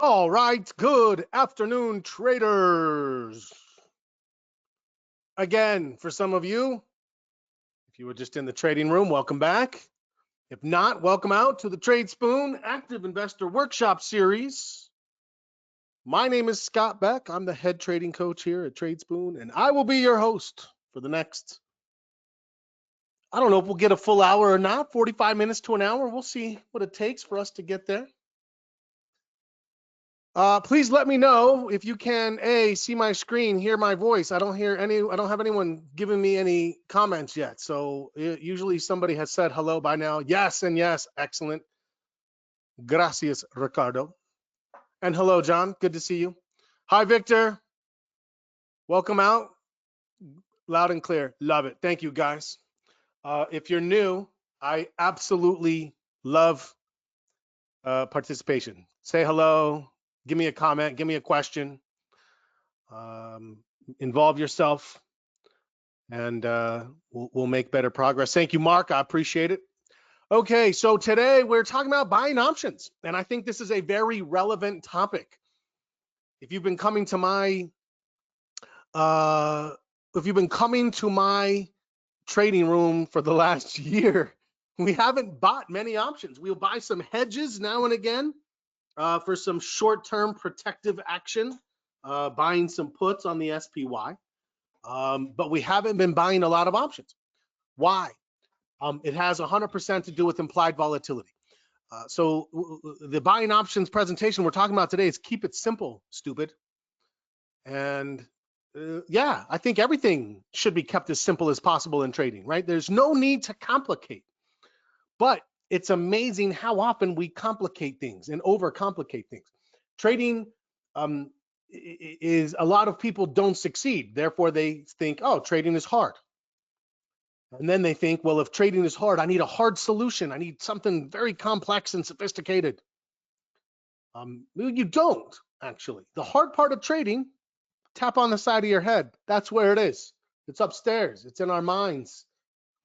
All right, good afternoon, traders. Again, for some of you, if you were just in the trading room, welcome back. If not, welcome out to the Tradespoon Active Investor Workshop Series. My name is Scott Beck. I'm the head trading coach here at Tradespoon, and I will be your host for the next, I don't know if we'll get a full hour or not, 45 minutes to an hour. We'll see what it takes for us to get there. Please let me know if you can see my screen, hear my voice. I don't have anyone giving me any comments yet. So usually somebody has said hello by now. Yes and yes, excellent. Gracias, Ricardo. And hello, John, good to see you. Hi, Victor. Welcome out. Loud and clear, love it. Thank you, guys. If you're new, I absolutely love participation. Say hello. Give me a comment, give me a question, involve yourself, and we'll make better progress. Thank you, Mark, I appreciate it. Okay, so today we're talking about buying options, and I think this is a very relevant topic. If you've been coming to my trading room for the last year, we haven't bought many options. We'll buy some hedges now and again, for some short-term protective action, buying some puts on the SPY, but we haven't been buying a lot of options. Why? It has 100% to do with implied volatility. So the buying options presentation we're talking about today is keep it simple, stupid. And yeah, I think everything should be kept as simple as possible in trading, right? There's no need to complicate, but it's amazing how often we complicate things and overcomplicate things. Trading is, a lot of people don't succeed. Therefore, they think, oh, trading is hard. And then they think, well, if trading is hard, I need a hard solution. I need something very complex and sophisticated. You don't, actually. The hard part of trading, tap on the side of your head. That's where it is. It's upstairs. It's in our minds,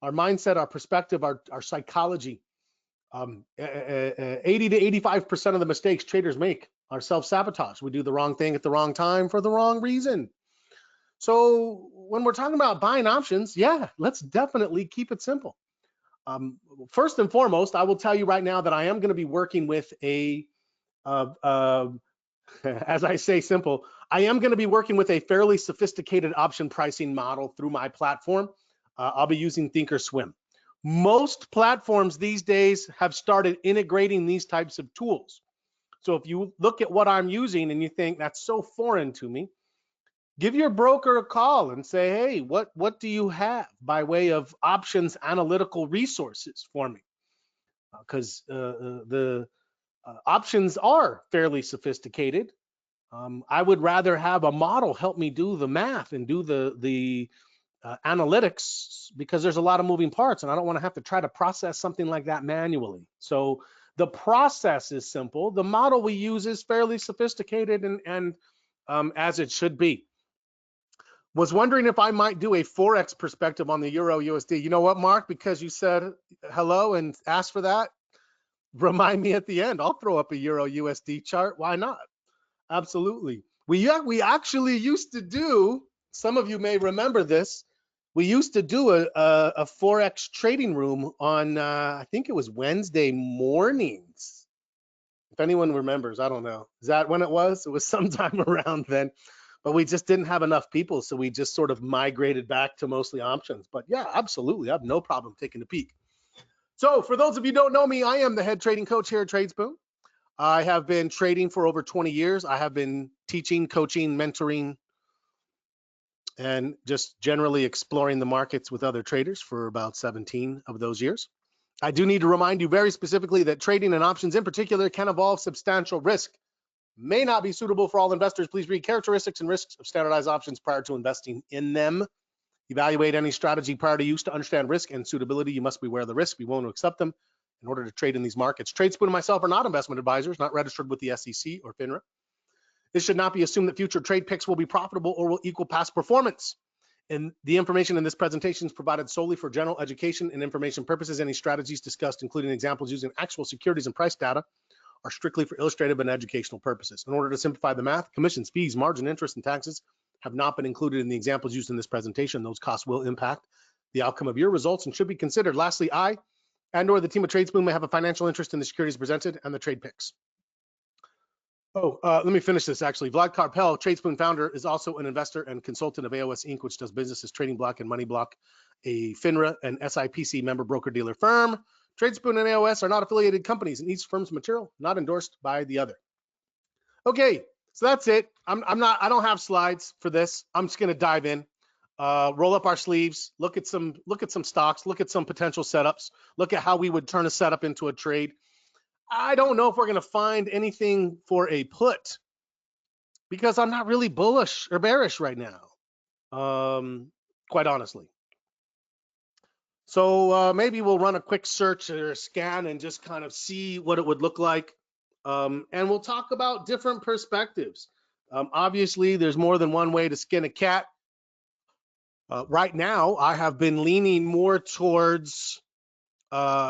our mindset, our perspective, our psychology. 80 to 85% of the mistakes traders make are self-sabotage. We do the wrong thing at the wrong time for the wrong reason. So when we're talking about buying options, yeah, let's definitely keep it simple. First and foremost, I will tell you right now that I am going to be working with a, as I say simple, I am going to be working with a fairly sophisticated option pricing model through my platform. I'll be using Thinkorswim. Most platforms these days have started integrating these types of tools. So if you look at what I'm using and you think that's so foreign to me, give your broker a call and say, hey, what do you have by way of options analytical resources for me? Because the options are fairly sophisticated. I would rather have a model help me do the math and do the analytics, because there's a lot of moving parts and I don't want to have to try to process something like that manually. So the process is simple. The model we use is fairly sophisticated and as it should be. Was wondering if I might do a Forex perspective on the Euro USD. You know what, Mark? Because you said hello and asked for that, remind me at the end. I'll throw up a Euro USD chart. Why not? Absolutely. We actually used to do, some of you may remember this, we used to do a Forex trading room on, I think it was Wednesday mornings. If anyone remembers, I don't know. Is that when it was? It was sometime around then, but we just didn't have enough people. So we just sort of migrated back to mostly options. But yeah, absolutely. I have no problem taking a peek. So for those of you who don't know me, I am the head trading coach here at Tradespoon. I have been trading for over 20 years. I have been teaching, coaching, mentoring, and just generally exploring the markets with other traders for about 17 of those years. I do need to remind you very specifically that trading and options in particular can involve substantial risk. May not be suitable for all investors. Please read characteristics and risks of standardized options prior to investing in them. Evaluate any strategy prior to use to understand risk and suitability. You must be aware of the risk. We won't accept them in order to trade in these markets. Tradespoon and myself are not investment advisors, not registered with the SEC or FINRA. This should not be assumed that future trade picks will be profitable or will equal past performance. And the information in this presentation is provided solely for general education and information purposes. Any strategies discussed, including examples using actual securities and price data, are strictly for illustrative and educational purposes. In order to simplify the math, commissions, fees, margin, interest, and taxes have not been included in the examples used in this presentation. Those costs will impact the outcome of your results and should be considered. Lastly, I and/or the team of Tradespoon may have a financial interest in the securities presented and the trade picks. Let me finish this actually. Vlad Karpel, Tradespoon founder, is also an investor and consultant of AOS Inc., which does business as Trading Block and Money Block, a FINRA and SIPC member broker-dealer firm. Tradespoon and AOS are not affiliated companies, and each firm's material not endorsed by the other. Okay, so that's it. I don't have slides for this. I'm just gonna dive in, roll up our sleeves, look at some stocks, look at some potential setups, look at how we would turn a setup into a trade. I don't know if we're gonna find anything for a put because I'm not really bullish or bearish right now, quite honestly. So maybe we'll run a quick search or a scan and just kind of see what it would look like. And we'll talk about different perspectives. Obviously, there's more than one way to skin a cat. Right now, I have been leaning more towards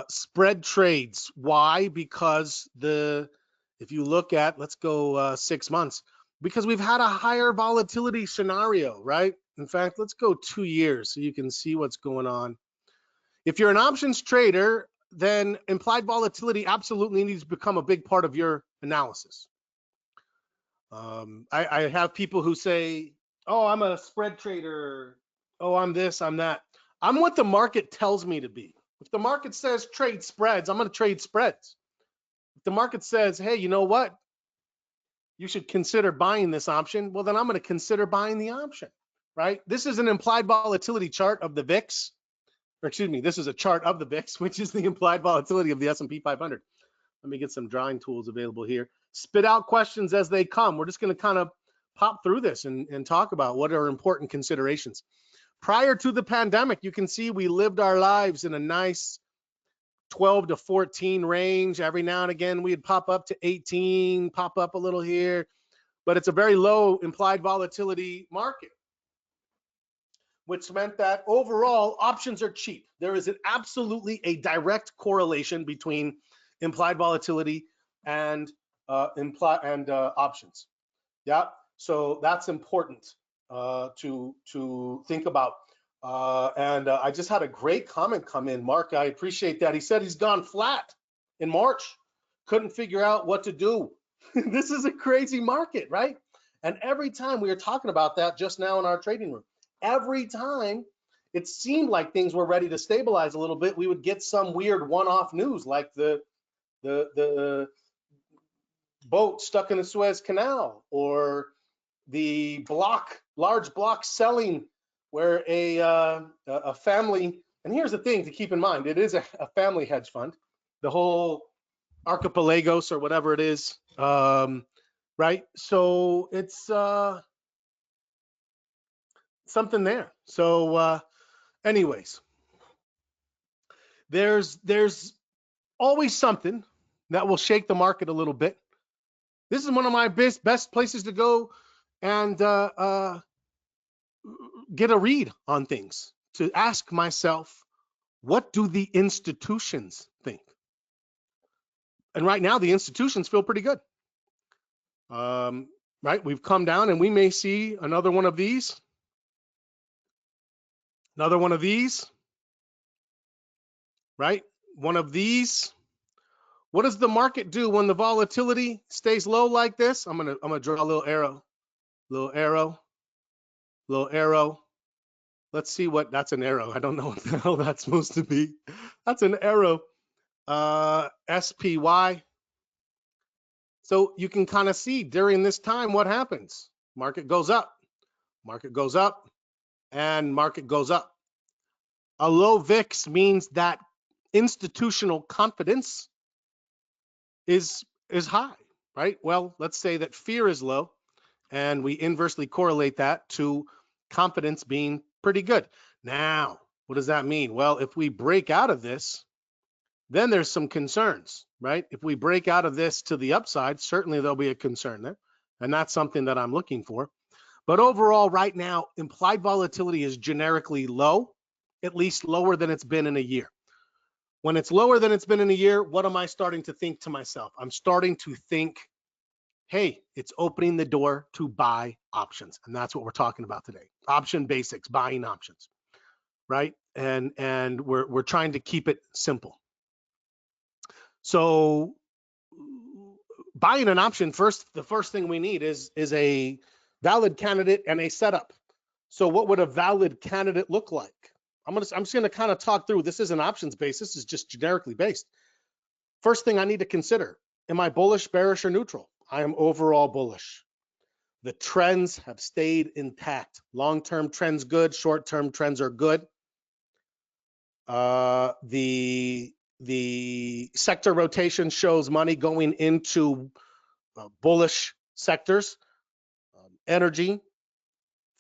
spread trades. Why? Because if you look at, let's go 6 months, because we've had a higher volatility scenario, right? In fact, let's go 2 years so you can see what's going on. If you're an options trader, then implied volatility absolutely needs to become a big part of your analysis. I have people who say, oh, I'm a spread trader. Oh, I'm this, I'm that. I'm what the market tells me to be. If the market says trade spreads, I'm going to trade spreads. If the market says, hey, you know what? You should consider buying this option. Well, then I'm going to consider buying the option, right? This is an implied volatility chart of the VIX. Or excuse me, this is a chart of the VIX, which is the implied volatility of the S&P 500. Let me get some drawing tools available here. Spit out questions as they come. We're just going to kind of pop through this and talk about what are important considerations. Prior to the pandemic, you can see we lived our lives in a nice 12 to 14 range. Every now and again, we'd pop up to 18, pop up a little here, but it's a very low implied volatility market, which meant that overall options are cheap. There is absolutely a direct correlation between implied volatility and options. Yeah, so that's important to think about. I just had a great comment come in, Mark. I appreciate that. He said he's gone flat in March, couldn't figure out what to do. This is a crazy market, right? And every time we were talking about that just now in our trading room, every time it seemed like things were ready to stabilize a little bit, we would get some weird one-off news like the boat stuck in the Suez Canal, or the large block selling where a family, and here's the thing to keep in mind, it is a family hedge fund, the whole archipelagos or whatever it is, right? So it's something there. So anyways, there's always something that will shake the market a little bit. This is one of my best places to go and get a read on things, to ask myself, what do the institutions think? And right now, the institutions feel pretty good. Right, we've come down and we may see another one of these, another one of these, right? One of these. What does the market do when the volatility stays low like this? I'm gonna draw a little arrow, little arrow, little arrow. Let's see what, that's an arrow. I don't know what the hell that's supposed to be. That's an arrow, SPY. So you can kind of see during this time what happens. Market goes up, and market goes up. A low VIX means that institutional confidence is high, right? Well, let's say that fear is low, and we inversely correlate that to confidence being pretty good. Now, what does that mean? Well, if we break out of this, then there's some concerns, right? If we break out of this to the upside, certainly there'll be a concern there, and that's something that I'm looking for. But overall, right now, implied volatility is generically low, at least lower than it's been in a year. When it's lower than it's been in a year, what am I starting to think to myself? I'm starting to think, hey, it's opening the door to buy options. And that's what we're talking about today. Option basics, buying options, right? And we're trying to keep it simple. So buying an option, the first thing we need is a valid candidate and a setup. So what would a valid candidate look like? I'm just gonna kind of talk through. This isn't options based, this is just generically based. First thing I need to consider, am I bullish, bearish, or neutral? I am overall bullish. The trends have stayed intact. Long-term trends good, short-term trends are good. The sector rotation shows money going into bullish sectors, energy,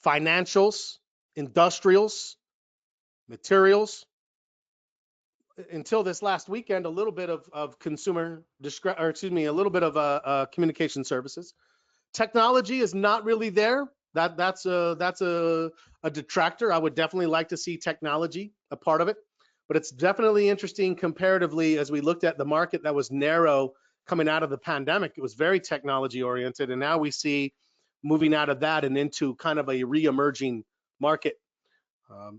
financials, industrials, materials. Until this last weekend, a little bit of consumer, or excuse me, a little bit of communication services. Technology is not really there. That's a detractor. I would definitely like to see technology a part of it, but it's definitely interesting comparatively as we looked at the market that was narrow coming out of the pandemic. It was very technology oriented, and now we see moving out of that and into kind of a re-emerging market.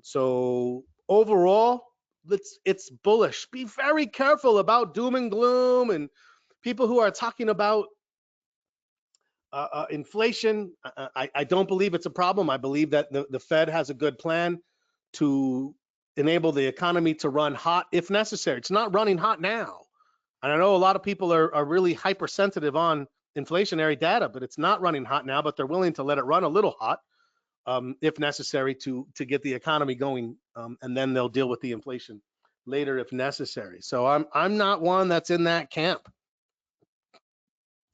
So overall, it's bullish. Be very careful about doom and gloom and people who are talking about inflation. I don't believe it's a problem. I believe that the Fed has a good plan to enable the economy to run hot if necessary. It's not running hot now. And I know a lot of people are really hypersensitive on inflationary data, but it's not running hot now, but they're willing to let it run a little hot if necessary to get the economy going, and then they'll deal with the inflation later if necessary. So I'm not one that's in that camp.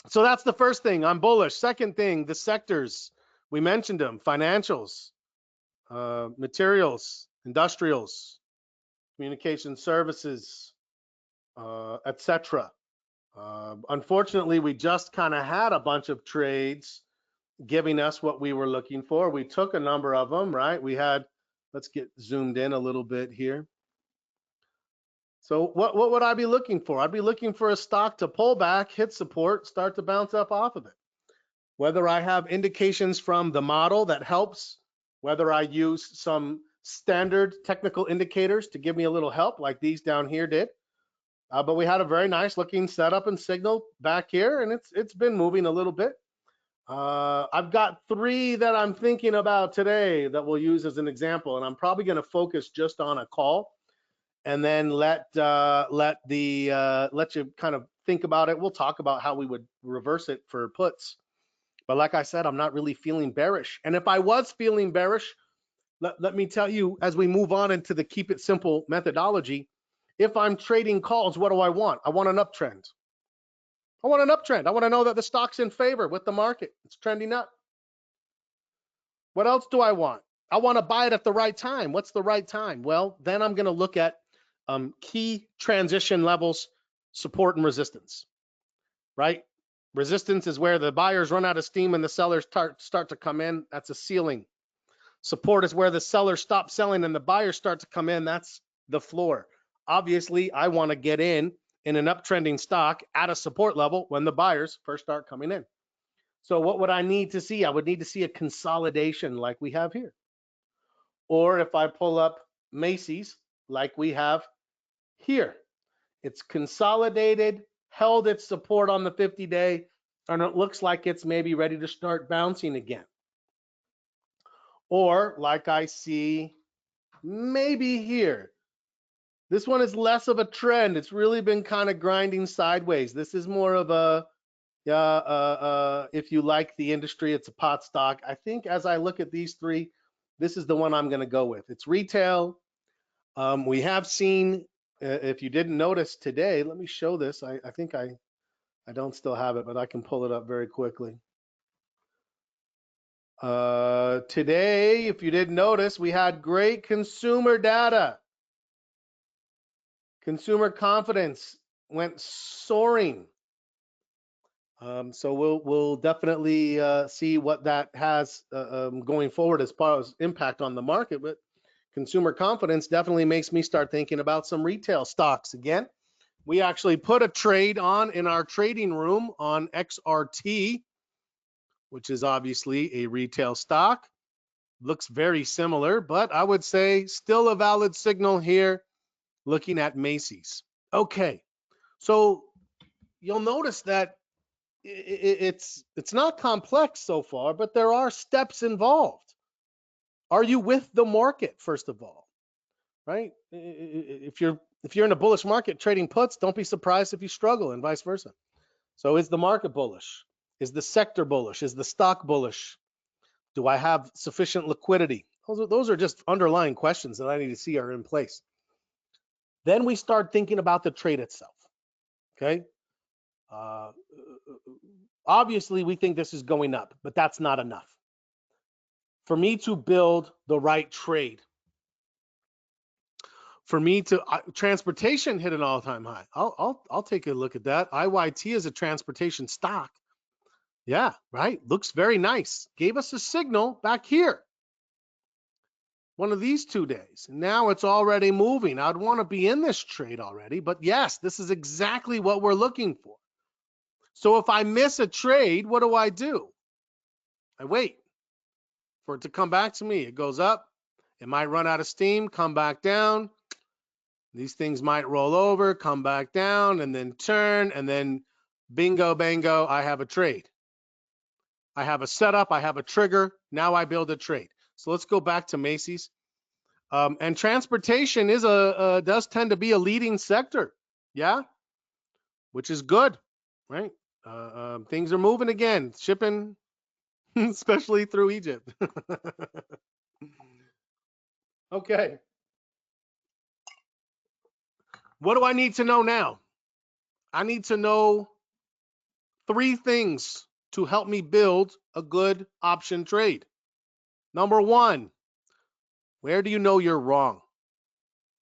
So that's the first thing. I'm bullish. Second thing, the sectors. We mentioned them: financials, materials, industrials, communication services, etc. Unfortunately, we just kind of had a bunch of trades giving us what we were looking for. We took a number of them, right? We had, let's get zoomed in a little bit here. So what would I be looking for? I'd be looking for a stock to pull back, hit support, start to bounce up off of it. Whether I have indications from the model that helps, whether I use some standard technical indicators to give me a little help like these down here did. But we had a very nice looking setup and signal back here, and it's been moving a little bit. I've got 3 that I'm thinking about today that we'll use as an example, and I'm probably going to focus just on a call, and then let you kind of think about it. We'll talk about how we would reverse it for puts. But like I said, I'm not really feeling bearish. And if I was feeling bearish, let me tell you, as we move on into the keep it simple methodology, if I'm trading calls, what do I want? I want an uptrend. I want an uptrend. I want to know that the stock's in favor with the market. It's trending up. What else do I want? I want to buy it at the right time. What's the right time? Well, then I'm going to look at key transition levels, support and resistance, right? Resistance is where the buyers run out of steam and the sellers start to come in. That's a ceiling. Support is where the sellers stop selling and the buyers start to come in. That's the floor. Obviously, I want to get in an uptrending stock at a support level when the buyers first start coming in. So what would I need to see? I would need to see a consolidation like we have here. Or if I pull up Macy's like we have here, it's consolidated, held its support on the 50-day, and it looks like it's maybe ready to start bouncing again. Or like I see maybe here, this one is less of a trend. It's really been kind of grinding sideways. This is more of a, if you like the industry, it's a pot stock. I think as I look at these 3, this is the one I'm going to go with. It's retail. We have seen, if you didn't notice today, let me show this. I think I don't still have it, but I can pull it up very quickly. Today, if you didn't notice, we had great consumer data. Consumer confidence went soaring. So we'll definitely see what that has going forward as far as impact on the market. But consumer confidence definitely makes me start thinking about some retail stocks again. We actually put a trade on in our trading room on XRT, which is obviously a retail stock. Looks very similar, but I would say still a valid signal here looking at Macy's. Okay, so you'll notice that it's not complex so far, but there are steps involved. Are you with the market, first of all, right? If you're in a bullish market trading puts, don't be surprised if you struggle, and vice versa. So is the market bullish? Is the sector bullish? Is the stock bullish? Do I have sufficient liquidity? Those are just underlying questions that I need to see are in place. Then we start thinking about the trade itself, okay? Obviously, we think this is going up, but that's not enough. For me to build the right trade, for me to transportation hit an all-time high. I'll take a look at that. IYT is a transportation stock. Yeah, right. Looks very nice. Gave us a signal back here. One of these 2 days. Now it's already moving. I'd want to be in this trade already, but yes, this is exactly what we're looking for. So if I miss a trade, what do? I wait for it to come back to me. It goes up. It might run out of steam, come back down. These things might roll over, come back down, and then turn, and then bingo, bango, I have a trade. I have a setup, I have a trigger, now I build a trade. So let's go back to Macy's. And transportation is does tend to be a leading sector, yeah, which is good, right? Things are moving again, shipping, especially through Egypt. Okay. What do I need to know now? I need to know 3 things to help me build a good option trade. Number 1, where do you know you're wrong?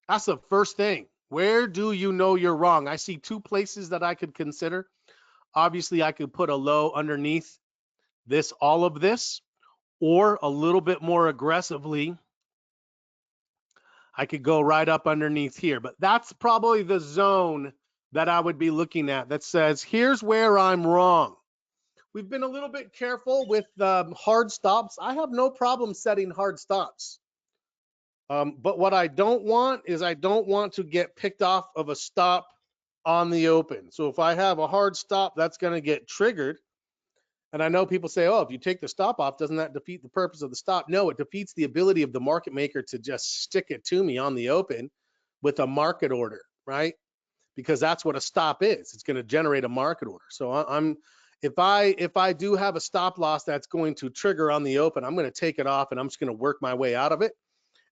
That's the first thing. Where do you know you're wrong? I see 2 places that I could consider. Obviously, I could put a low underneath all of this, or a little bit more aggressively, I could go right up underneath here. But that's probably the zone that I would be looking at that says, here's where I'm wrong. We've been a little bit careful with hard stops. I have no problem setting hard stops. But what I don't want is I don't want to get picked off of a stop on the open. So if I have a hard stop, that's going to get triggered. And I know people say, oh, if you take the stop off, doesn't that defeat the purpose of the stop? No, it defeats the ability of the market maker to just stick it to me on the open with a market order, right? Because that's what a stop is. It's going to generate a market order. So if I do have a stop loss that's going to trigger on the open, I'm going to take it off and I'm just going to work my way out of it.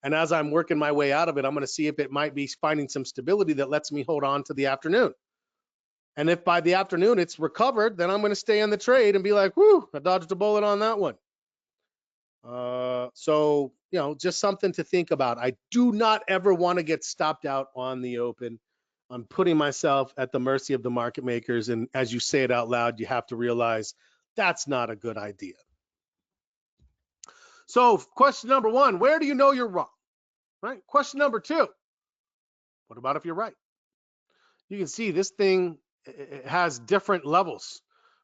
And as I'm working my way out of it, I'm going to see if it might be finding some stability that lets me hold on to the afternoon. And if by the afternoon it's recovered, then I'm going to stay in the trade and be like, whoo, I dodged a bullet on that one. So, just something to think about. I do not ever want to get stopped out on the open. I'm putting myself at the mercy of the market makers. And as you say it out loud, you have to realize that's not a good idea. So question number 1, where do you know you're wrong? Right? Question number 2, what about if you're right? You can see this thing, it has different levels,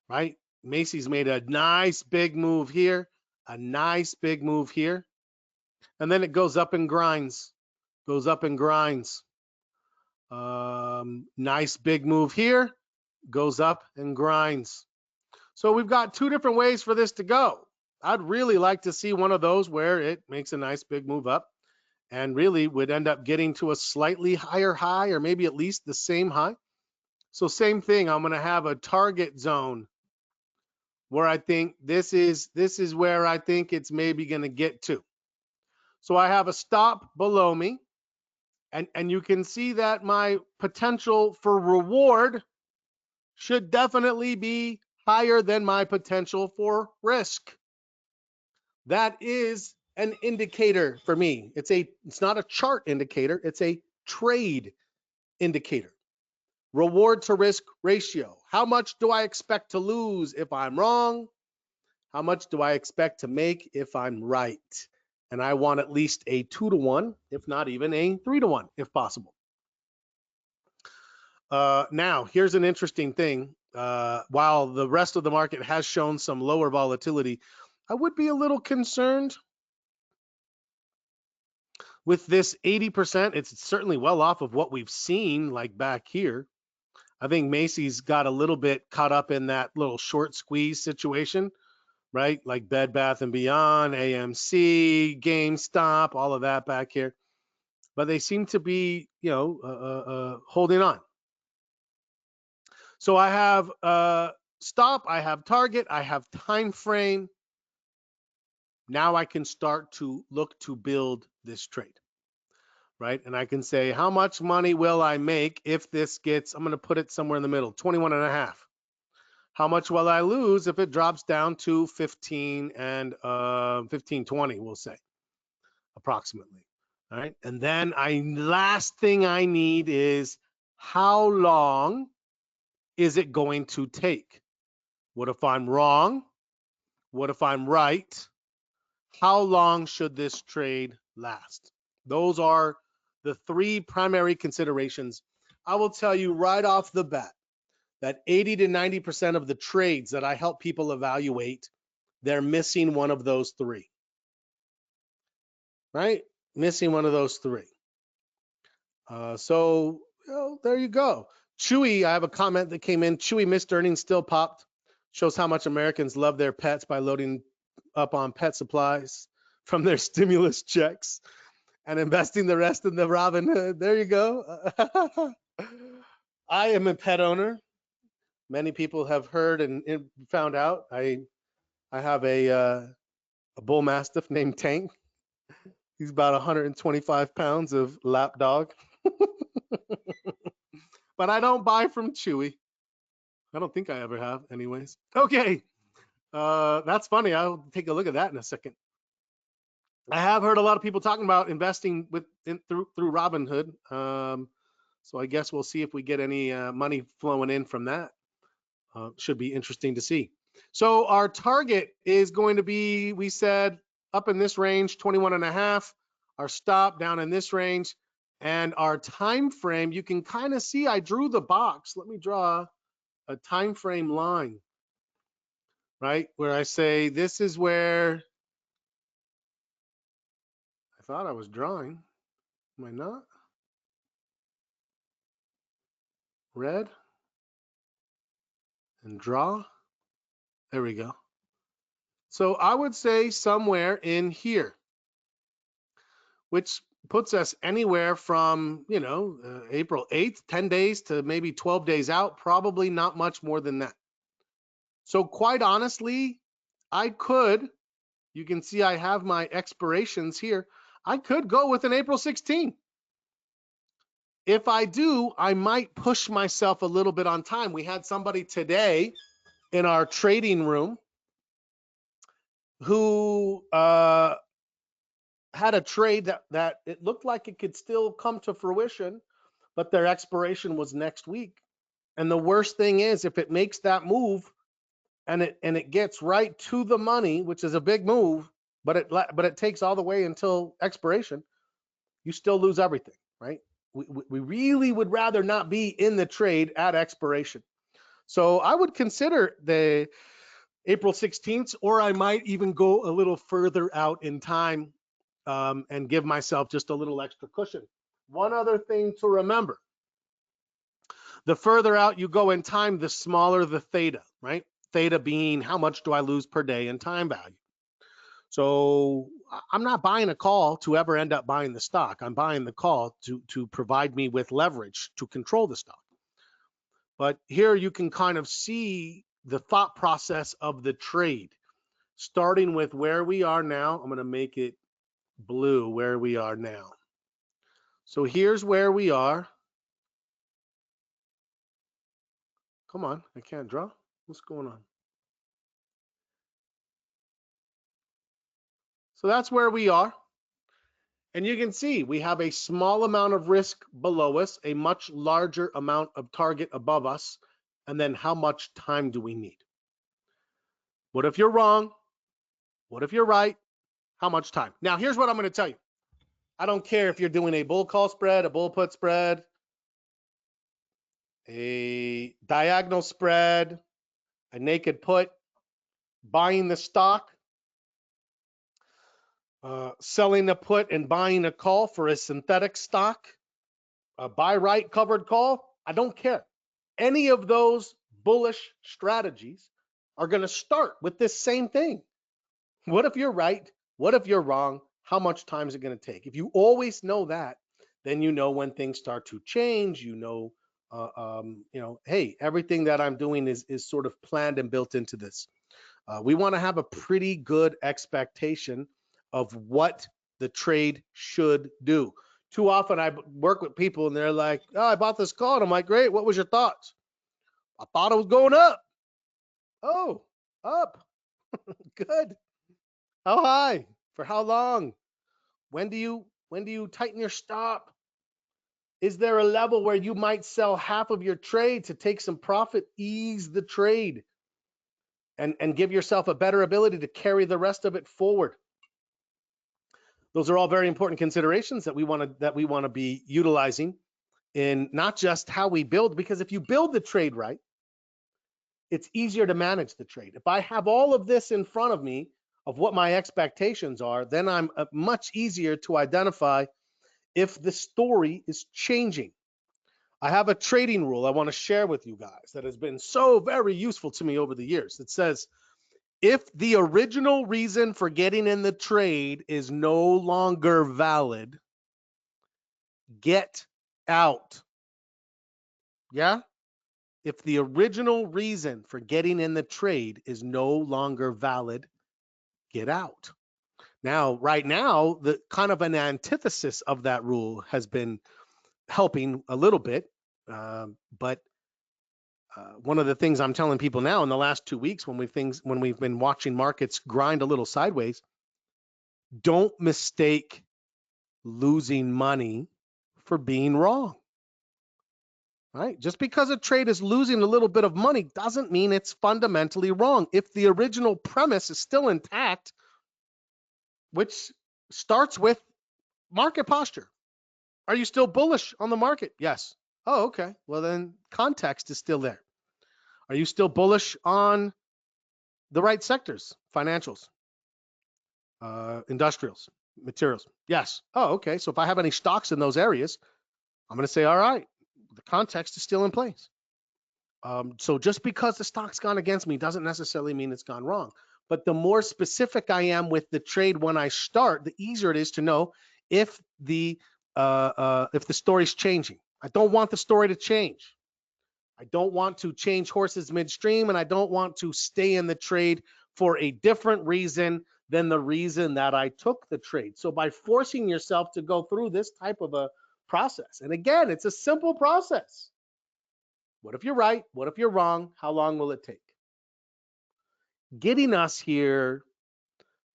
right? Macy's made a nice big move here, a nice big move here, and then it goes up and grinds, goes up and grinds. Nice big move here, goes up and grinds. So we've got 2 different ways for this to go. I'd really like to see one of those where it makes a nice big move up and really would end up getting to a slightly higher high, or maybe at least the same high. So same thing, I'm going to have a target zone where I think this is where I think it's maybe going to get to. So I have a stop below me, and you can see that my potential for reward should definitely be higher than my potential for risk. That is an indicator for me. It's not a chart indicator, it's a trade indicator. Reward to risk ratio. How much do I expect to lose if I'm wrong? How much do I expect to make if I'm right? and I want at least a 2-to-1, if not even a 3-to-1, if possible. Now, here's an interesting thing. While the rest of the market has shown some lower volatility, I would be a little concerned with this 80%. It's certainly well off of what we've seen like back here. I think Macy's got a little bit caught up in that little short squeeze situation, right? Like Bed Bath & Beyond, AMC, GameStop, all of that back here. But they seem to be, holding on. So I have stop, I have target, I have time frame. Now I can start to look to build this trade, right? And I can say, how much money will I make if this gets, I'm going to put it somewhere in the middle, 21.5. How much will I lose if it drops down to 15 and 15.20, we'll say, approximately. All right. And then last thing I need is how long is it going to take? What if I'm wrong? What if I'm right? How long should this trade last? Those are the three primary considerations. I will tell you right off the bat that 80 to 90% of the trades that I help people evaluate, they're missing one of those three, right? Missing one of those three. So there you go. Chewy, I have a comment that came in. Chewy missed earnings still popped. Shows how much Americans love their pets by loading up on pet supplies from their stimulus checks and investing the rest in the Robinhood. There you go. I am a pet owner. Many people have heard and found out. I have a bull mastiff named Tank. He's about 125 pounds of lap dog. But I don't buy from Chewy. I don't think I ever have, anyways. Okay, that's funny. I'll take a look at that in a second. I have heard a lot of people talking about investing through Robinhood. So I guess we'll see if we get any money flowing in from that. Should be interesting to see. So our target is going to be, we said, up in this range, 21.5. Our stop down in this range. And our time frame, you can kind of see I drew the box. Let me draw a time frame line, right? Where I say this is where I thought I was drawing. Am I not? Red and draw. There we go. So I would say somewhere in here, which puts us anywhere from, April 8th, 10 days to maybe 12 days out, probably not much more than that. So quite honestly, I could, you can see I have my expirations here. I could go with an April 16. If I do, I might push myself a little bit on time. We had somebody today in our trading room who had a trade that it looked like it could still come to fruition, but their expiration was next week. And the worst thing is, if it makes that move and it gets right to the money, which is a big move, but it takes all the way until expiration, you still lose everything, right? We really would rather not be in the trade at expiration. So I would consider the April 16th, or I might even go a little further out in time and give myself just a little extra cushion. One other thing to remember, the further out you go in time, the smaller the theta, right? Theta being how much do I lose per day in time value. So I'm not buying a call to ever end up buying the stock. I'm buying the call to provide me with leverage to control the stock. But here you can kind of see the thought process of the trade, starting with where we are now. I'm going to make it blue, where we are now. So here's where we are. Come on, I can't draw. What's going on? So that's where we are. And you can see we have a small amount of risk below us, a much larger amount of target above us, and then how much time do we need? What if you're wrong? What if you're right? how much time? Now, here's what I'm going to tell you. I don't care if you're doing a bull call spread, a bull put spread, a diagonal spread, a naked put, buying the stock, selling a put and buying a call for a synthetic stock, a buy right covered call. I don't care. Any of those bullish strategies are going to start with this same thing. What if you're right? What if you're wrong? How much time is it going to take? If you always know that, then you know when things start to change. Hey, everything that I'm doing is sort of planned and built into this. We want to have a pretty good expectation of what the trade should do. Too often I work with people and they're like, oh, I bought this call. And I'm like, great. What was your thoughts? I thought it was going up. Oh, up. Good. How high? For how long? When do you tighten your stop? Is there a level where you might sell half of your trade to take some profit, ease the trade, and give yourself a better ability to carry the rest of it forward? Those are all very important considerations that we want to be utilizing in not just how we build, because if you build the trade right, it's easier to manage the trade. If I have all of this in front of me of what my expectations are, then I'm much easier to identify if the story is changing. I have a trading rule I want to share with you guys that has been so very useful to me over the years. It says, if the original reason for getting in the trade is no longer valid, get out. Yeah? If the original reason for getting in the trade is no longer valid, get out. Now, right now, the kind of an antithesis of that rule has been helping a little bit. But one of the things I'm telling people now in the last 2 weeks when we've been watching markets grind a little sideways, don't mistake losing money for being wrong. Right? Just because a trade is losing a little bit of money doesn't mean it's fundamentally wrong. If the original premise is still intact, which starts with market posture. Are you still bullish on the market? Yes. Oh, okay. Well, then context is still there. Are you still bullish on the right sectors? Financials, industrials, materials? Yes. Oh, okay. So if I have any stocks in those areas, I'm going to say, all right, the context is still in place. So just because the stock's gone against me doesn't necessarily mean it's gone wrong. But the more specific I am with the trade when I start, the easier it is to know if the story's changing. I don't want the story to change. I don't want to change horses midstream, and I don't want to stay in the trade for a different reason than the reason that I took the trade. So by forcing yourself to go through this type of a process, and again, it's a simple process. What if you're right? What if you're wrong? How long will it take? Getting us here,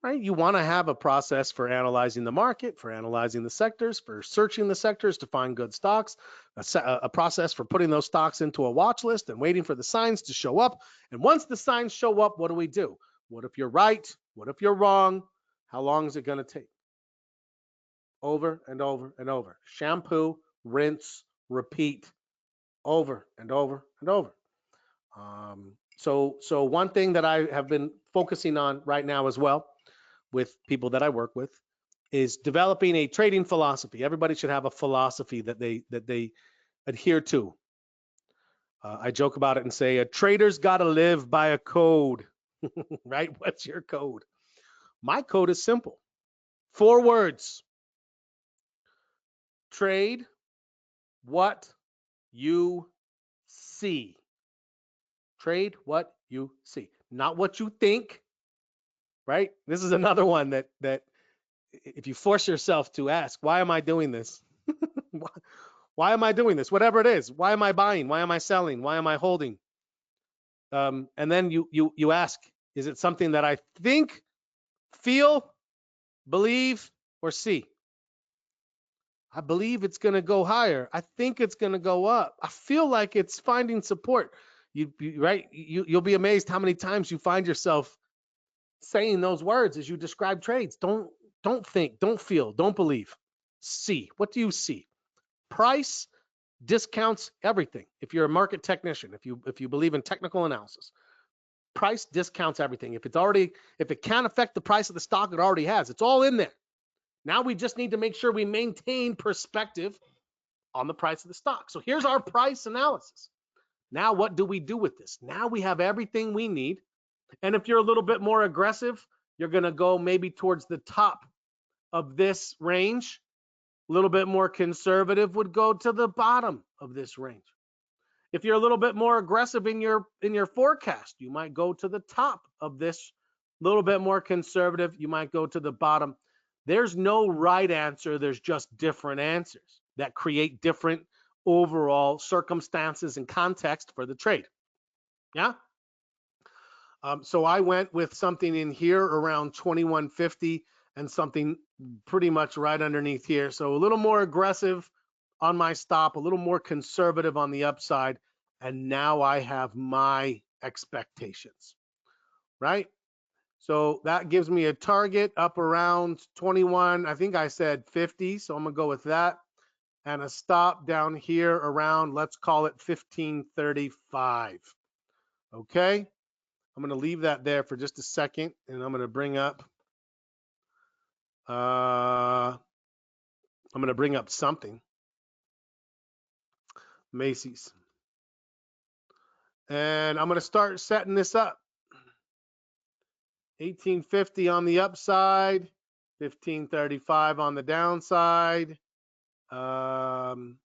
right? You want to have a process for analyzing the market, for analyzing the sectors, for searching the sectors to find good stocks, a process for putting those stocks into a watch list and waiting for the signs to show up. And once the signs show up, what do? What if you're right? What if you're wrong? How long is it going to take? Over and over and over. Shampoo, rinse, repeat, over and over and over. So one thing that I have been focusing on right now as well with people that I work with is developing a trading philosophy. Everybody should have a philosophy that they adhere to. I joke about it and say a trader's got to live by a code, right? What's your code? My code is simple. 4 words. Trade what you see. Trade what you see, not what you think, right? This is another one that if you force yourself to ask, why am I doing this? Why am I doing this? Whatever it is, why am I buying? Why am I selling? Why am I holding? And then you ask, is it something that I think, feel, believe, or see? I believe it's going to go higher. I think it's going to go up. I feel like it's finding support. You'll be amazed how many times you find yourself saying those words as you describe trades. Don't think, don't feel, don't believe. See. What do you see? Price discounts everything. If you're a market technician, if you believe in technical analysis, price discounts everything. If it can't affect the price of the stock, it already has. It's all in there. Now we just need to make sure we maintain perspective on the price of the stock. So here's our price analysis. Now what do we do with this? Now we have everything we need. And if you're a little bit more aggressive, you're going to go maybe towards the top of this range. A little bit more conservative would go to the bottom of this range. If you're a little bit more aggressive in your forecast, you might go to the top of this. A little bit more conservative, you might go to the bottom. There's no right answer. There's just different answers that create different overall circumstances and context for the trade. Yeah. So I went with something in here around 2150 and something pretty much right underneath here. So a little more aggressive on my stop, a little more conservative on the upside. And now I have my expectations, right? So that gives me a target up around 21. I think I said 50. So I'm going to go with that. And a stop down here around, let's call it 1535. Okay. I'm going to leave that there for just a second, and I'm going to bring up something. Macy's. And I'm going to start setting this up. 1850 on the upside, 1535 on the downside. And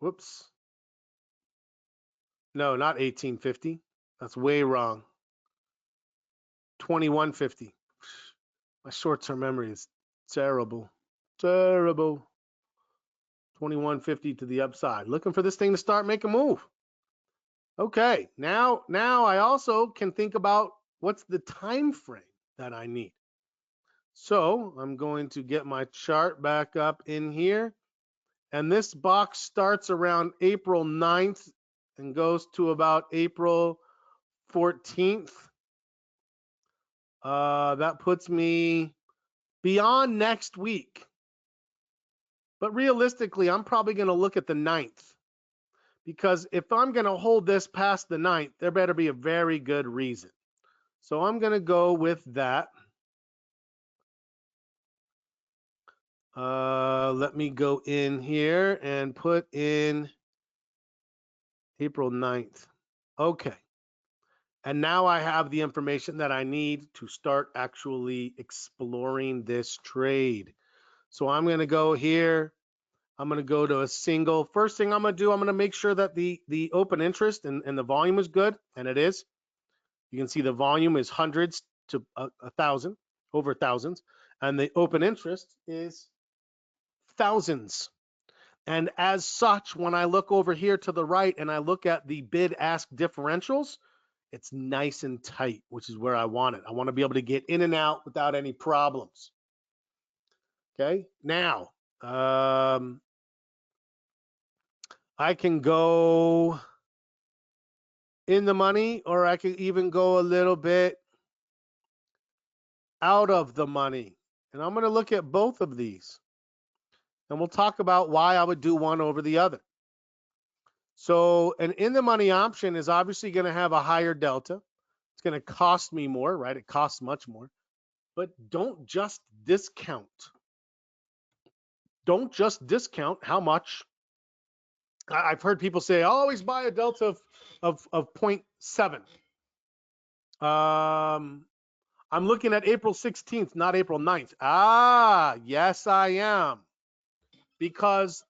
whoops. No, not 1850. That's way wrong. 2150. My short-term memory is terrible. Terrible. 2150 to the upside. Looking for this thing to start making a move. Okay, now I also can think about what's the time frame that I need. So I'm going to get my chart back up in here. And this box starts around April 9th and goes to about April 14th. That puts me beyond next week. But realistically, I'm probably going to look at the 9th. Because if I'm going to hold this past the 9th, there better be a very good reason. So I'm going to go with that. Let me go in here and put in April 9th. Okay. And now I have the information that I need to start actually exploring this trade. So I'm going to go here. I'm going to go to a single. First thing I'm going to do, I'm going to make sure that the open interest and the volume is good, and it is. You can see the volume is hundreds to 1,000, over thousands, and the open interest is thousands. And as such, when I look over here to the right and I look at the bid-ask differentials, it's nice and tight, which is where I want it. I want to be able to get in and out without any problems. Okay, now I can go in the money, or I can even go a little bit out of the money. And I'm going to look at both of these. And we'll talk about why I would do one over the other. So an in the money option is obviously going to have a higher delta. It's going to cost me more, right? It costs much more. But don't just discount. Don't just discount how much. I've heard people say, always buy a delta of 0.7. I'm looking at April 16th, not April 9th. Ah, yes, I am. Because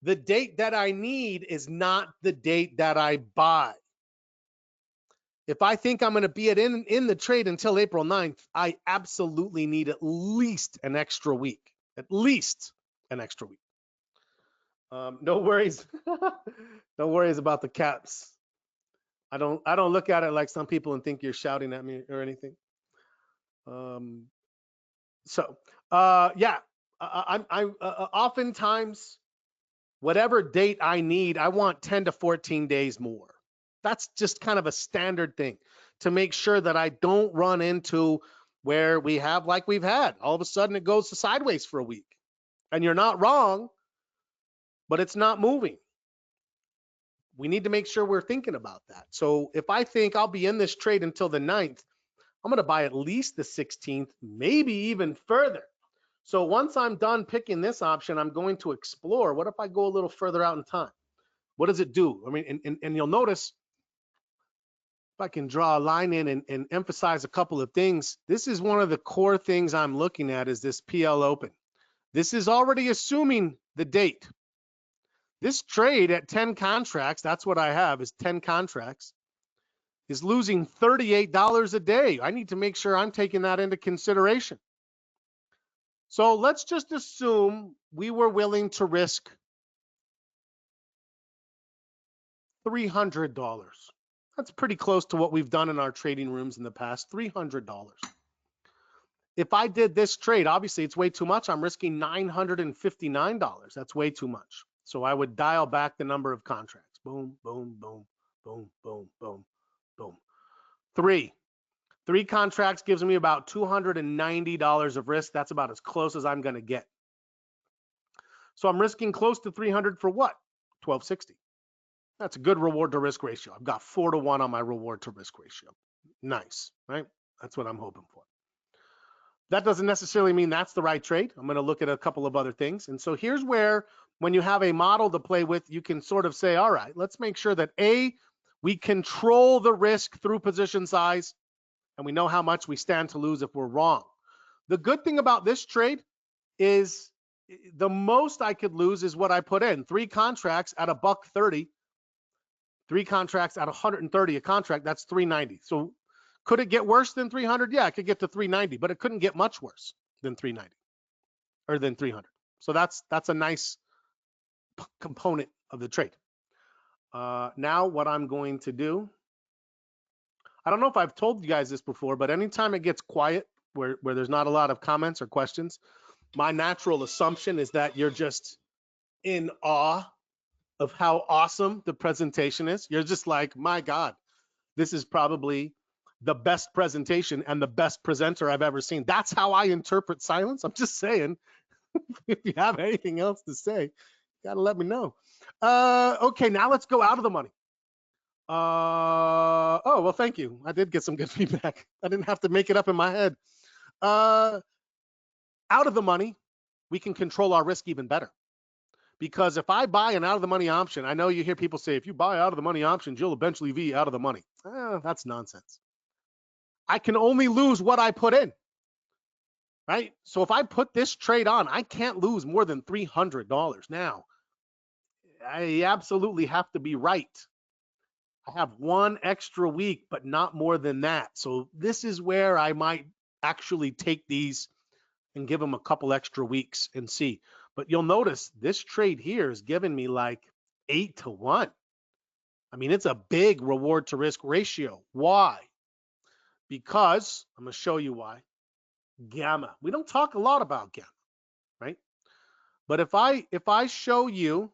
the date that I need is not the date that I buy. If I think I'm going to be in the trade until April 9th, I absolutely need at least an extra week. At least an extra week. No worries. No worries about the caps. I don't look at it like some people and think you're shouting at me or anything. Yeah, I oftentimes whatever date I need, I want 10 to 14 days more. That's just kind of a standard thing to make sure that I don't run into where we have, like we've had, all of a sudden it goes sideways for a week. And you're not wrong, but it's not moving. We need to make sure we're thinking about that. So if I think I'll be in this trade until the 9th, I'm going to buy at least the 16th, maybe even further. So once I'm done picking this option, I'm going to explore. What if I go a little further out in time? What does it do? I mean, and you'll notice, if I can draw a line in and emphasize a couple of things, this is one of the core things I'm looking at is this PL open. This is already assuming the date. This trade at 10 contracts, that's what I have, is 10 contracts, is losing $38 a day. I need to make sure I'm taking that into consideration. So let's just assume we were willing to risk $300. That's pretty close to what we've done in our trading rooms in the past, $300. If I did this trade, obviously it's way too much. I'm risking $959. That's way too much. So I would dial back the number of contracts. Boom, boom, boom, boom, boom, boom, boom. Three contracts gives me about $290 of risk. That's about as close as I'm going to get. So I'm risking close to 300 for what? 1260. That's a good reward to risk ratio. I've got 4-to-1 on my reward to risk ratio. Nice, right? That's what I'm hoping for. That doesn't necessarily mean that's the right trade. I'm going to look at a couple of other things. And so here's where, when you have a model to play with, you can sort of say, all right, let's make sure that A, we control the risk through position size, and we know how much we stand to lose if we're wrong. The good thing about this trade is the most I could lose is what I put in. 3 contracts at $130, 3 contracts at 130 a contract, that's 390. So could it get worse than 300? Yeah, it could get to 390, but it couldn't get much worse than 390 or than 300. So that's a nice component of the trade. Now what I'm going to do, I don't know if I've told you guys this before, but anytime it gets quiet where there's not a lot of comments or questions, my natural assumption is that you're just in awe of how awesome the presentation is. You're just like, my God, this is probably the best presentation and the best presenter I've ever seen. That's how I interpret silence. I'm just saying, if you have anything else to say, you gotta let me know. Okay, now let's go out of the money. Oh, well, thank you. I did get some good feedback. I didn't have to make it up in my head. Out of the money, we can control our risk even better. Because if I buy an out of the money option, I know you hear people say, if you buy out of the money options, you'll eventually be out of the money. That's nonsense. I can only lose what I put in, right? So if I put this trade on, I can't lose more than $300. Now, I absolutely have to be right. I have 1 extra week, but not more than that. So this is where I might actually take these and give them a couple extra weeks and see. But you'll notice this trade here is giving me like 8-to-1. I mean, it's a big reward to risk ratio. Why? Because I'm going to show you why. Gamma. We don't talk a lot about gamma, right? But if I show you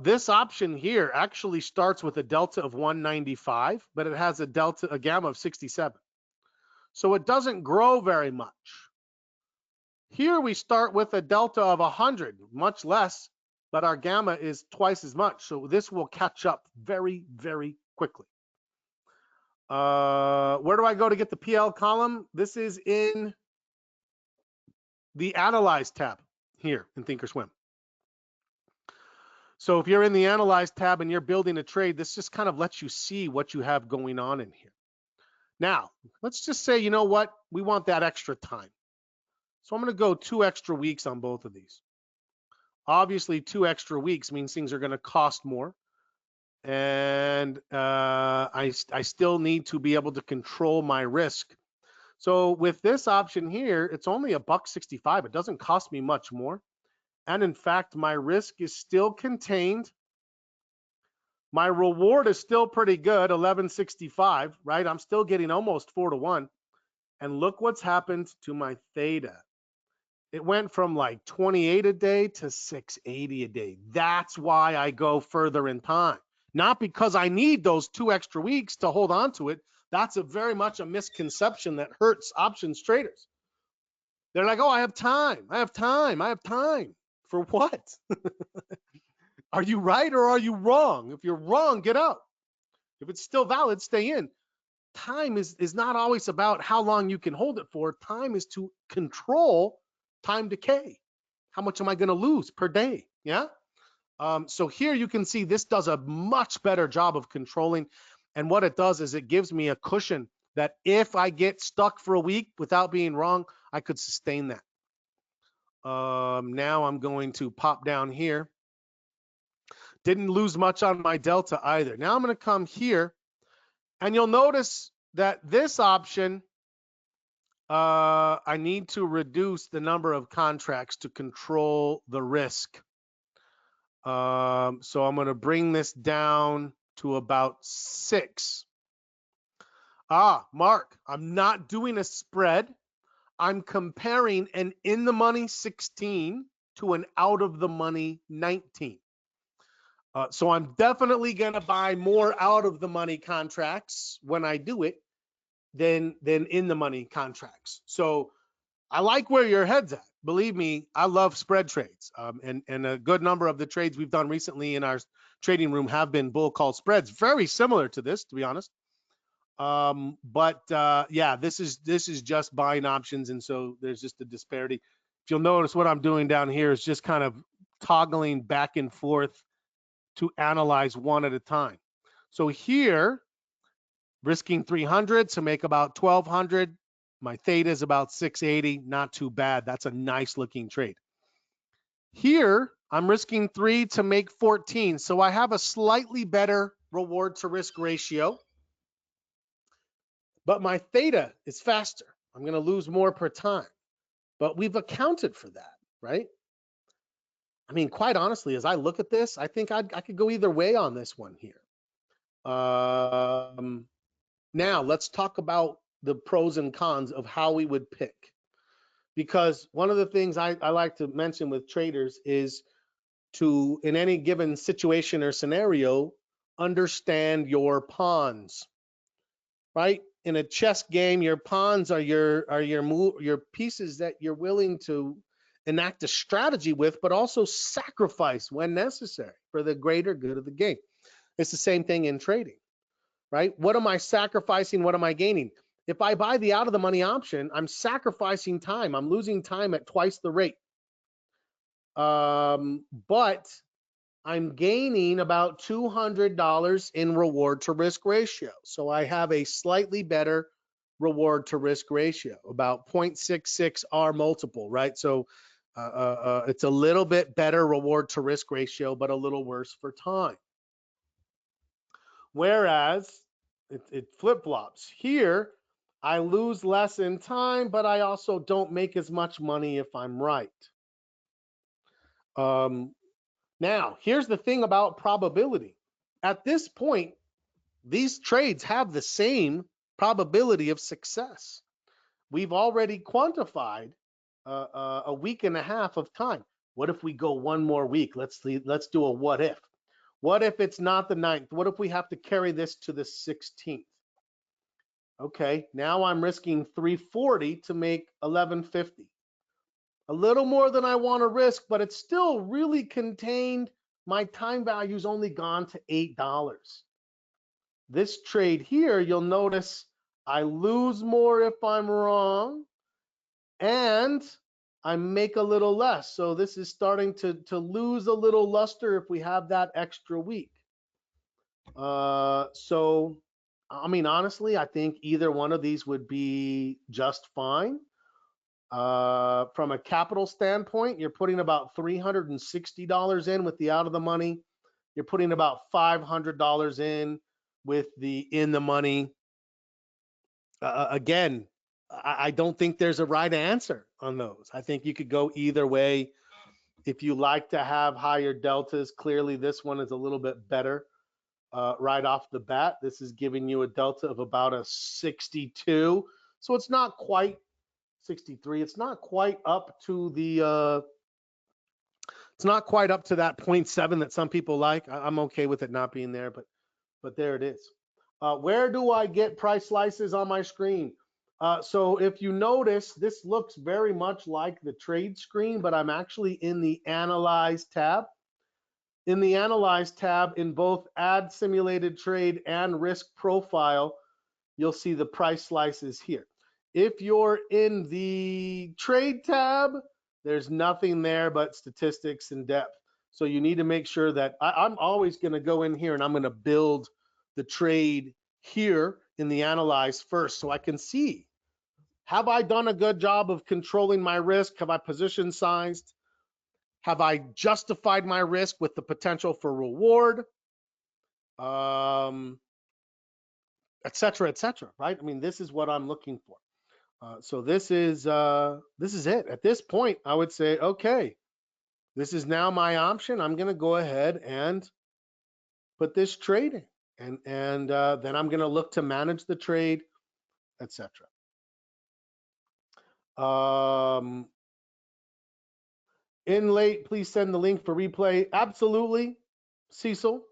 this option here actually starts with a delta of 195, but it has a gamma of 67. So it doesn't grow very much. Here we start with a delta of 100, much less, but our gamma is twice as much. So this will catch up very, very quickly. Where do I go to get the PL column? This is in the Analyze tab here in Thinkorswim. So if you're in the Analyze tab and you're building a trade, this just kind of lets you see what you have going on in here. Now, let's just say, you know what? We want that extra time. So I'm going to go 2 extra weeks on both of these. Obviously, 2 extra weeks means things are going to cost more. And I still need to be able to control my risk. So with this option here, it's only $1.65. It doesn't cost me much more. And in fact, my risk is still contained. My reward is still pretty good, $11.65, right? I'm still getting almost 4-to-1. And look what's happened to my theta. it went from like 28 a day to 680 a day. That's why I go further in time. Not because I need those 2 extra weeks to hold on to it. That's a very much a misconception that hurts options traders. They're like, oh, I have time. I have time. I have time. For what? Are you right or are you wrong? If you're wrong, get out. If it's still valid, stay in. Time is not always about how long you can hold it for. Time is to control time decay. How much am I going to lose per day? Yeah. So here you can see this does a much better job of controlling. And what it does is it gives me a cushion that if I get stuck for a week without being wrong, I could sustain that. Now I'm going to pop down here. Didn't lose much on my delta either. Now I'm going to come here, and you'll notice that this option, I need to reduce the number of contracts to control the risk. So I'm going to bring this down to about 6. Mark, I'm not doing a spread. I'm comparing an in the money 16 to an out of the money 19. So I'm definitely going to buy more out of the money contracts when I do it than in the money contracts. So I like where your head's at. Believe me, I love spread trades. And a good number of the trades we've done recently in our trading room have been bull call spreads, very similar to this, to be honest. Yeah, this is just buying options, and so there's just a disparity. If you'll notice, what I'm doing down here is just kind of toggling back and forth to analyze one at a time. So here, risking 300 to make about 1,200. My theta is about 680, not too bad. That's a nice looking trade. Here, I'm risking 3 to make 14. So I have a slightly better reward to risk ratio, but my theta is faster. I'm going to lose more per time, but we've accounted for that, right? I mean, quite honestly, as I look at this, I think I could go either way on this one here. Now let's talk about the pros and cons of how we would pick. Because one of the things I like to mention with traders is to, in any given situation or scenario, understand your pawns, right? In a chess game, your pawns are your pieces that you're willing to enact a strategy with, but also sacrifice when necessary for the greater good of the game. It's the same thing in trading, right? What am I sacrificing? What am I gaining? If I buy the out of the money option, I'm sacrificing time. I'm losing time at twice the rate. But I'm gaining about $200 in reward to risk ratio. So I have a slightly better reward to risk ratio, about 0.66 R multiple, right? So it's a little bit better reward to risk ratio, but a little worse for time. Whereas it flip-flops. Here, I lose less in time, but I also don't make as much money if I'm right. Now, here's the thing about probability. At this point, these trades have the same probability of success. We've already quantified a week and a half of time. What if we go one more week? Let's do a what if. What if it's not the 9th? What if we have to carry this to the 16th? Okay, now I'm risking 340 to make 1150. A little more than I want to risk, but it's still really contained. My time value's only gone to $8. This trade here, you'll notice I lose more if I'm wrong, and I make a little less. So this is starting to lose a little luster if we have that extra week. So, I mean, honestly, I think either one of these would be just fine. From a capital standpoint, you're putting about $360 in with the out of the money. You're putting about $500 in with the in the money. Again, I don't think there's a right answer on those. I think you could go either way. If you like to have higher deltas, clearly this one is a little bit better right off the bat. This is giving you a delta of about a 62. So it's not quite 63. It's not quite up to the it's not quite up to that 0.7 that some people like. I'm okay with it not being there, but there it is. Where do I get price slices on my screen? So if you notice, this looks very much like the trade screen, but I'm actually in the Analyze tab. In the Analyze tab, in both Add Simulated Trade and Risk Profile, you'll see the price slices here. If you're in the Trade tab, there's nothing there but statistics and depth. So you need to make sure that I'm always going to go in here and I'm going to build the trade here in the Analyze first so I can see, have I done a good job of controlling my risk? Have I position sized? Have I justified my risk with the potential for reward? Et cetera, right? I mean, this is what I'm looking for. So this is it. At this point, I would say, okay, this is now my option. I'm going to go ahead and put this trade in, and then I'm going to look to manage the trade, etc. In late, please send the link for replay. Absolutely, Cecil.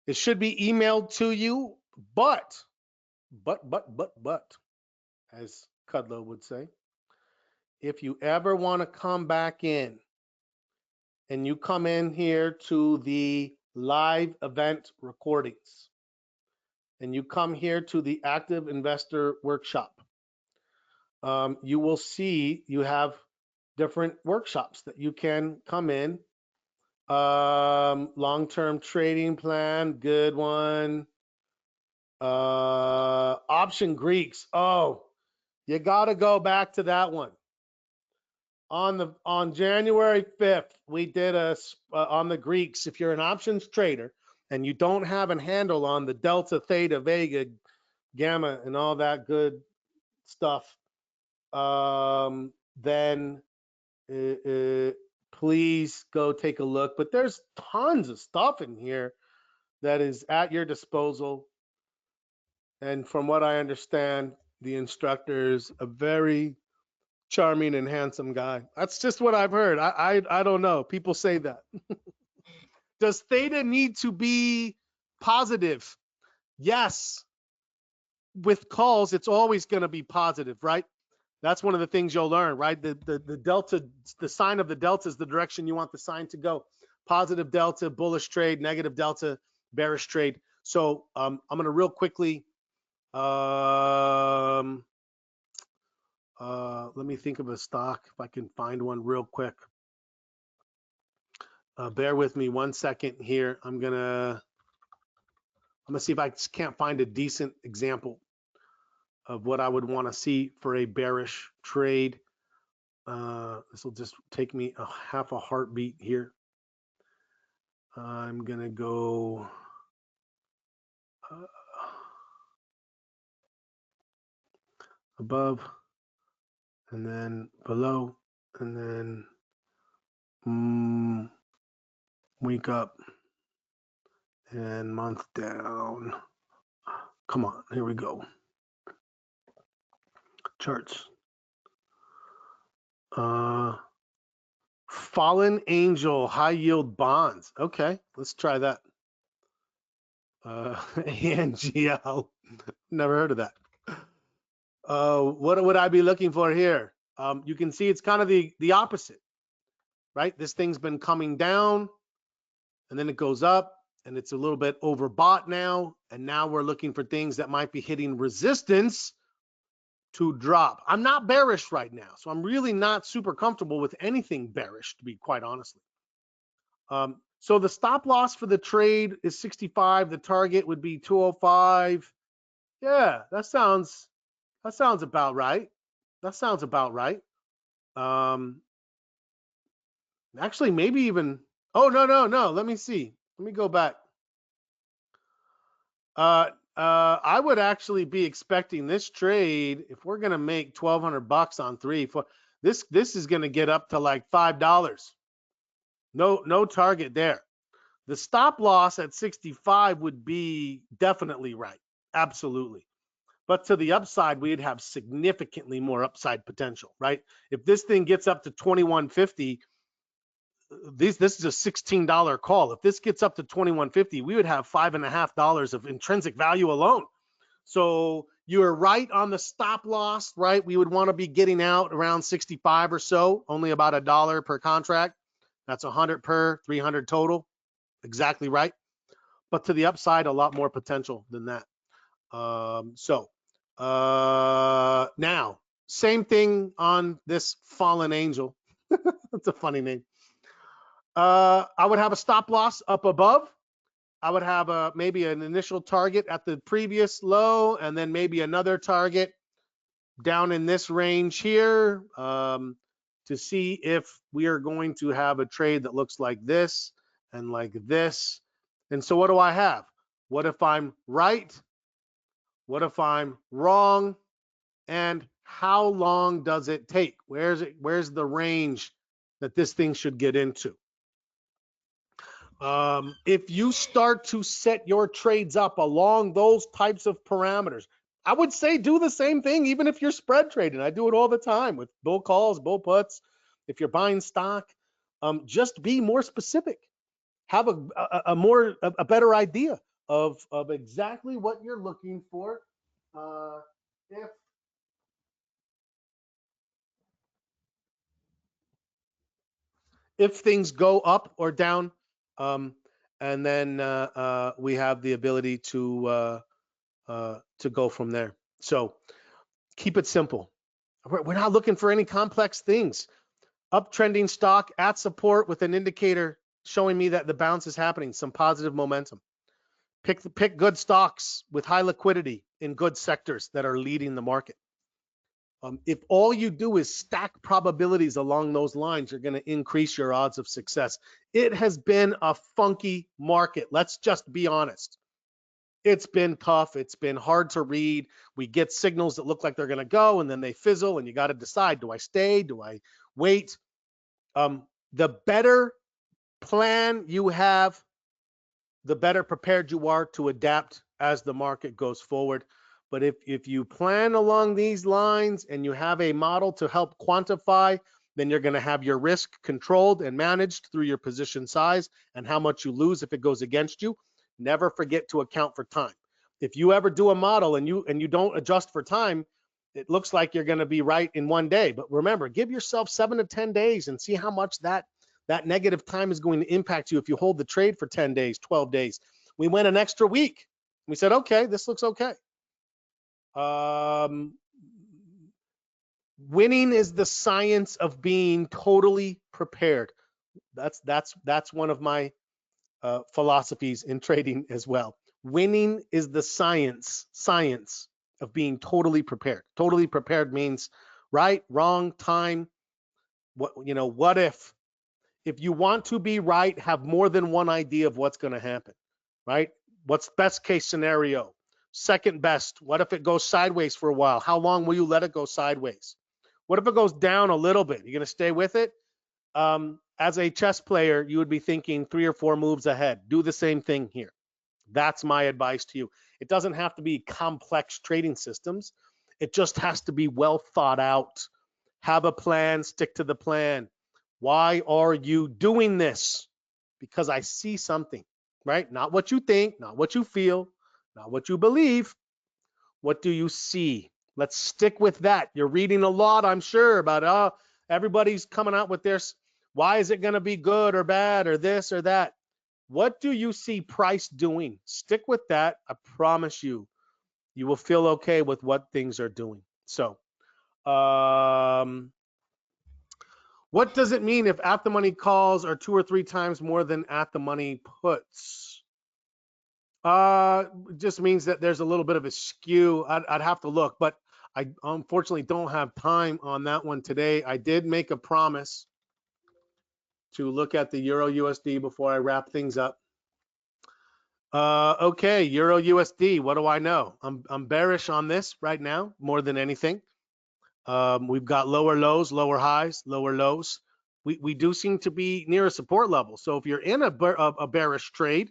It should be emailed to you, but, as Kudlow would say, if you ever want to come back in and you come in here to the live event recordings and you come here to the active investor workshop, you will see you have different workshops that you can come in. Long-term trading plan, good one. Option Greeks. Oh, you got to go back to that one. On January 5th, we did on the Greeks. If you're an options trader and you don't have a handle on the delta, theta, vega, gamma, and all that good stuff, then please go take a look. But there's tons of stuff in here that is at your disposal. And from what I understand, the instructor is a very charming and handsome guy. That's just what I've heard. I don't know. People say that. Does theta need to be positive? Yes. With calls, it's always going to be positive, right? That's one of the things you'll learn, right? The delta, the sign of the delta is the direction you want the sign to go. Positive delta, bullish trade, negative delta, bearish trade. So I'm going to real quickly, let me think of a stock if I can find one real quick. Bear with me 1 second here. I'm gonna see if I can't find a decent example of what I would want to see for a bearish trade. This will just take me a half a heartbeat here. I'm gonna go above and then below and then week up and month down. Come on, here we go. Charts. Fallen Angel high yield bonds. Okay, let's try that. ANGL. Never heard of that. What would I be looking for here? You can see it's kind of the opposite, right? This thing's been coming down and then it goes up and it's a little bit overbought now. And now we're looking for things that might be hitting resistance to drop. I'm not bearish right now, so I'm really not super comfortable with anything bearish, to be quite honestly. So the stop loss for the trade is 65. The target would be 205. Yeah, that sounds about right. That sounds about right. Actually, maybe even. Oh no. Let me see. Let me go back. I would actually be expecting this trade, if we're gonna make $1,200 on 3, 4, this is gonna get up to like $5. No target there. The stop loss at 65 would be definitely right. Absolutely. But to the upside, we'd have significantly more upside potential, right? If this thing gets up to 2150, this is a $16 call. If this gets up to 2150, we would have $5.50 of intrinsic value alone. So you're right on the stop loss, right? We would want to be getting out around 65 or so, only about $1 per contract. That's 100 per, 300 total. Exactly right. But to the upside, a lot more potential than that. Now, same thing on this fallen angel. That's a funny name. I would have a stop loss up above. I would have maybe an initial target at the previous low, and then maybe another target down in this range here to see if we are going to have a trade that looks like this and like this. And so what do I have? What if I'm right? What if I'm wrong? And how long does it take? Where's the range that this thing should get into? If you start to set your trades up along those types of parameters, I would say do the same thing, even if you're spread trading. I do it all the time with bull calls, bull puts. If you're buying stock, just be more specific. Have a better idea of exactly what you're looking for. If things go up or down, and then we have the ability to go from there. So keep it simple. We're not looking for any complex things. Uptrending stock at support with an indicator showing me that the bounce is happening, some positive momentum. Pick good stocks with high liquidity in good sectors that are leading the market. If all you do is stack probabilities along those lines, you're going to increase your odds of success. It has been a funky market. Let's just be honest. It's been tough. It's been hard to read. We get signals that look like they're going to go, and then they fizzle, and you got to decide, do I stay? Do I wait? The better plan you have, the better prepared you are to adapt as the market goes forward. But if you plan along these lines and you have a model to help quantify, then you're going to have your risk controlled and managed through your position size and how much you lose if it goes against you. Never forget to account for time. If you ever do a model and you don't adjust for time, it looks like you're going to be right in one day. But remember, give yourself 7 to 10 days and see how much that negative time is going to impact you if you hold the trade for 10 days, 12 days. We went an extra week. We said, okay, this looks okay. Winning is the science of being totally prepared. That's one of my philosophies in trading as well. Winning is the science of being totally prepared. Totally prepared means right, wrong, time. What if? If you want to be right, have more than one idea of what's going to happen, right? What's best case scenario? Second best, what if it goes sideways for a while? How long will you let it go sideways? What if it goes down a little bit? You're going to stay with it? As a chess player, you would be thinking 3 or 4 moves ahead. Do the same thing here. That's my advice to you. It doesn't have to be complex trading systems. It just has to be well thought out. Have a plan, stick to the plan. Why are you doing this? Because I see something, right? Not what you think, not what you feel, not what you believe. What do you see? Let's stick with that. You're reading a lot, I'm sure, about everybody's coming out with this. Why is it going to be good or bad or this or that? What do you see price doing? Stick with that. I promise you, you will feel okay with what things are doing. So, what does it mean if at the money calls are 2 or 3 times more than at the money puts? It just means that there's a little bit of a skew. I'd have to look, but I unfortunately don't have time on that one today. I did make a promise to look at the Euro USD before I wrap things up. Okay, Euro USD, what do I know? I'm bearish on this right now more than anything. We've got lower lows, lower highs, lower lows. We do seem to be near a support level. So if you're in a bearish trade,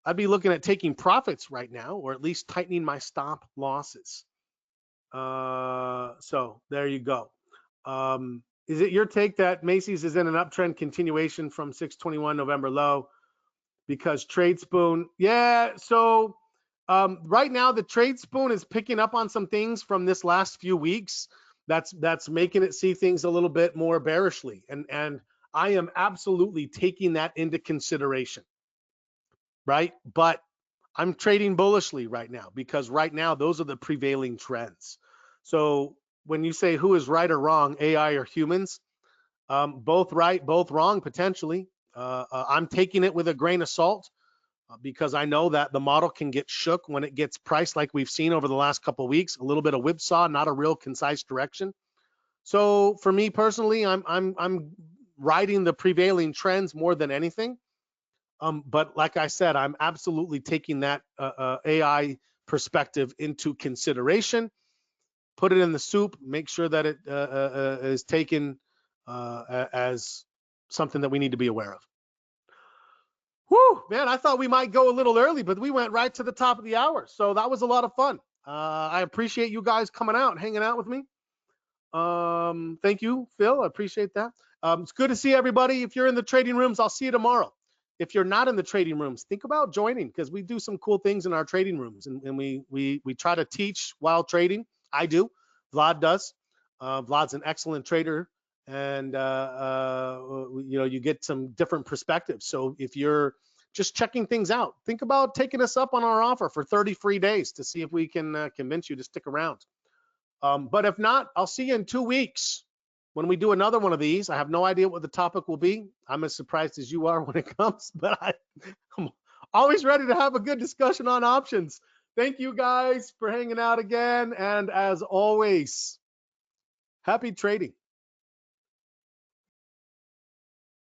I'd be looking at taking profits right now, or at least tightening my stop losses. So there you go. Is it your take that Macy's is in an uptrend continuation from 621 November low because Tradespoon? Yeah. So right now the Tradespoon is picking up on some things from this last few weeks. That's making it see things a little bit more bearishly, and I am absolutely taking that into consideration, right? But I'm trading bullishly right now because right now those are the prevailing trends. So when you say who is right or wrong, AI or humans, both right, both wrong potentially. I'm taking it with a grain of salt because I know that the model can get shook when it gets priced like we've seen over the last couple of weeks. A little bit of whipsaw, not a real concise direction. So for me personally, I'm riding the prevailing trends more than anything. But like I said, I'm absolutely taking that AI perspective into consideration. Put it in the soup. Make sure that it is taken as something that we need to be aware of. Whew, man, I thought we might go a little early, but we went right to the top of the hour. So that was a lot of fun. I appreciate you guys coming out and hanging out with me. Thank you, Phil. I appreciate that. It's good to see everybody. If you're in the trading rooms, I'll see you tomorrow. If you're not in the trading rooms, think about joining because we do some cool things in our trading rooms, and we try to teach while trading. I do. Vlad does. Vlad's an excellent trader, and you know, you get some different perspectives. So if you're just checking things out, think about taking us up on our offer for 30 free days to see if we can convince you to stick around. But if not, I'll see you in 2 weeks when we do another one of these. I have no idea what the topic will be. I'm as surprised as you are when it comes, but I'm always ready to have a good discussion on options. Thank you guys for hanging out again. And as always, happy trading.